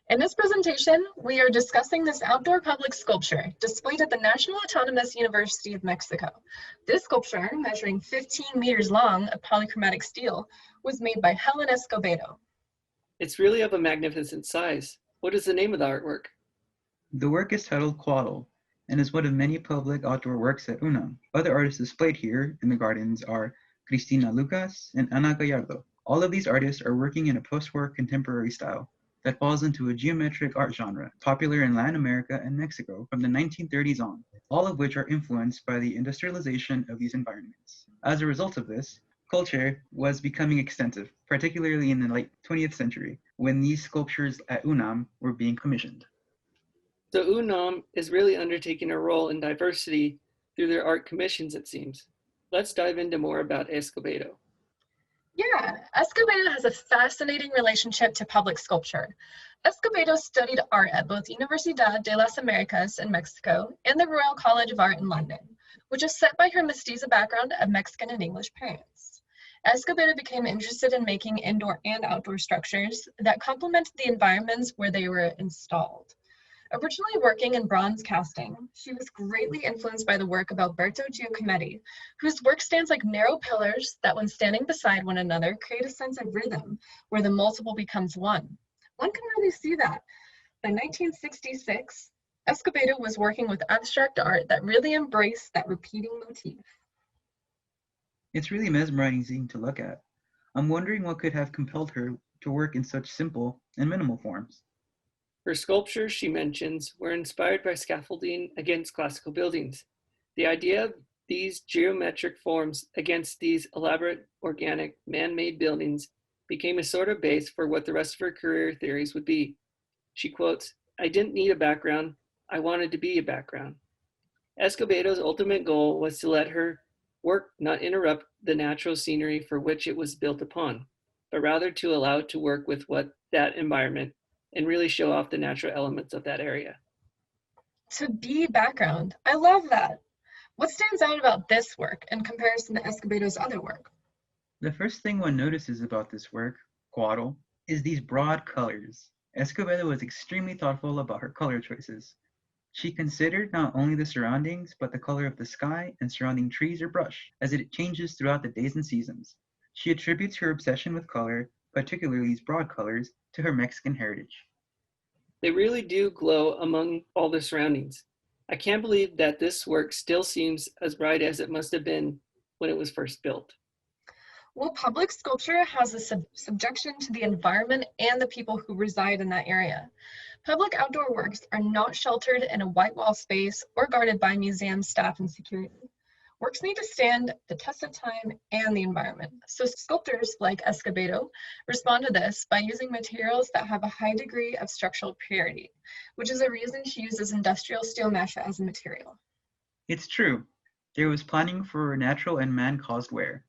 In this presentation, we are discussing this outdoor public sculpture displayed at the National Autonomous University of Mexico. This sculpture, measuring 15 meters long of polychromatic steel, was made by Helen Escobedo. It's really of a magnificent size. What is the name of the artwork? The work is titled Cóatl and is one of many public outdoor works at UNAM. Other artists displayed here in the gardens are Cristina Lucas and Ana Gallardo. All of these artists are working in a post-war contemporary style that falls into a geometric art genre popular in Latin America and Mexico from the 1930s on, all of which are influenced by the industrialization of these environments. As a result of this, culture was becoming extensive, particularly in the late 20th century, when these sculptures at UNAM were being commissioned. So UNAM is really undertaking a role in diversity through their art commissions, it seems. Let's dive into more about Escobedo. Yeah, Escobedo has a fascinating relationship to public sculpture. Escobedo studied art at both Universidad de las Americas in Mexico and the Royal College of Art in London, which is set by her mestiza background of Mexican and English parents. Escobedo became interested in making indoor and outdoor structures that complemented the environments where they were installed. Originally working in bronze casting, she was greatly influenced by the work of Alberto Giacometti, whose work stands like narrow pillars that, when standing beside one another, create a sense of rhythm where the multiple becomes one. One can really see that. By 1966, Escobedo was working with abstract art that really embraced that repeating motif. It's really mesmerizing to look at. I'm wondering what could have compelled her to work in such simple and minimal forms. Her sculptures, she mentions, were inspired by scaffolding against classical buildings. The idea of these geometric forms against these elaborate, organic, man-made buildings became a sort of base for what the rest of her career theories would be. She quotes, "I didn't need a background, I wanted to be a background." Escobedo's ultimate goal was to let her work not interrupt the natural scenery for which it was built upon, but rather to allow it to work with that environment and really show off the natural elements of that area. To be background, I love that. What stands out about this work in comparison to Escobedo's other work? The first thing one notices about this work, Cóatl, is these broad colors. Escobedo was extremely thoughtful about her color choices. She considered not only the surroundings, but the color of the sky and surrounding trees or brush, as it changes throughout the days and seasons. She attributes her obsession with color, particularly these broad colors, to her Mexican heritage. They really do glow among all the surroundings. I can't believe that this work still seems as bright as it must have been when it was first built. Well, public sculpture has a subjection to the environment and the people who reside in that area. Public outdoor works are not sheltered in a white wall space or guarded by museum staff and security. Works need to stand the test of time and the environment. So sculptors like Escobedo respond to this by using materials that have a high degree of structural purity, which is a reason she uses industrial steel mesh as a material. It's true. There was planning for natural and man-caused wear.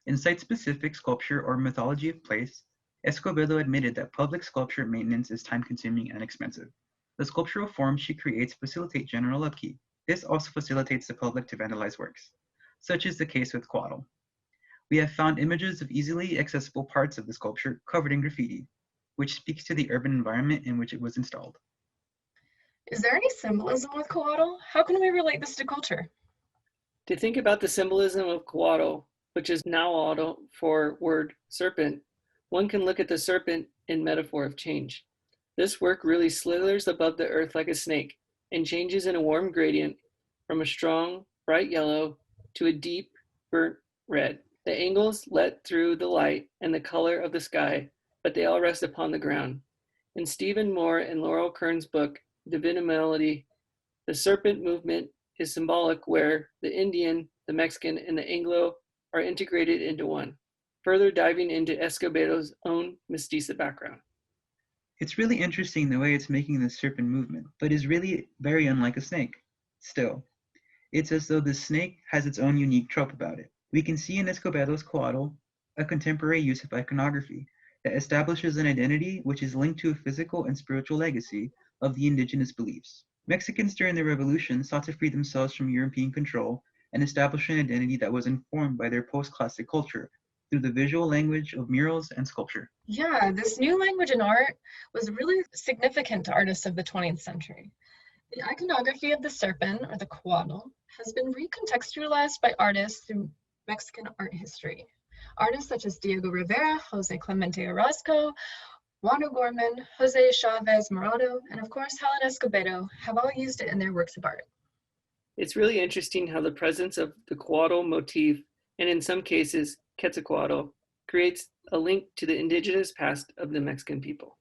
In site-specific sculpture or mythology of place, Escobedo admitted that public sculpture maintenance is time-consuming and expensive. The sculptural forms she creates facilitate general upkeep. This also facilitates the public to vandalize works. Such is the case with Cóatl. We have found images of easily accessible parts of the sculpture covered in graffiti, which speaks to the urban environment in which it was installed. Is there any symbolism with Cóatl? How can we relate this to culture? To think about the symbolism of Cóatl, which is nahuatl for word serpent, one can look at the serpent in metaphor of change. This work really slithers above the earth like a snake and changes in a warm gradient from a strong, bright yellow to a deep, burnt red. The angles let through the light and the color of the sky, but they all rest upon the ground. In Stephen Moore and Laurel Kern's book, Divinity, the serpent movement is symbolic where the Indian, the Mexican, and the Anglo are integrated into one, further diving into Escobedo's own mestiza background. It's really interesting the way it's making the serpent movement, but is really very unlike a snake. Still, it's as though the snake has its own unique trope about it. We can see in Escobedo's Cóatl a contemporary use of iconography that establishes an identity which is linked to a physical and spiritual legacy of the indigenous beliefs. Mexicans during the revolution sought to free themselves from European control and establish an identity that was informed by their post-classic culture, through the visual language of murals and sculpture. Yeah, this new language in art was really significant to artists of the 20th century. The iconography of the serpent, or the Cóatl, has been recontextualized by artists through Mexican art history. Artists such as Diego Rivera, Jose Clemente Orozco, Juan O'Gorman, Jose Chavez Morado, and of course Helen Escobedo have all used it in their works of art. It's really interesting how the presence of the Cóatl motif, and in some cases Quetzalcoatl, creates a link to the indigenous past of the Mexican people.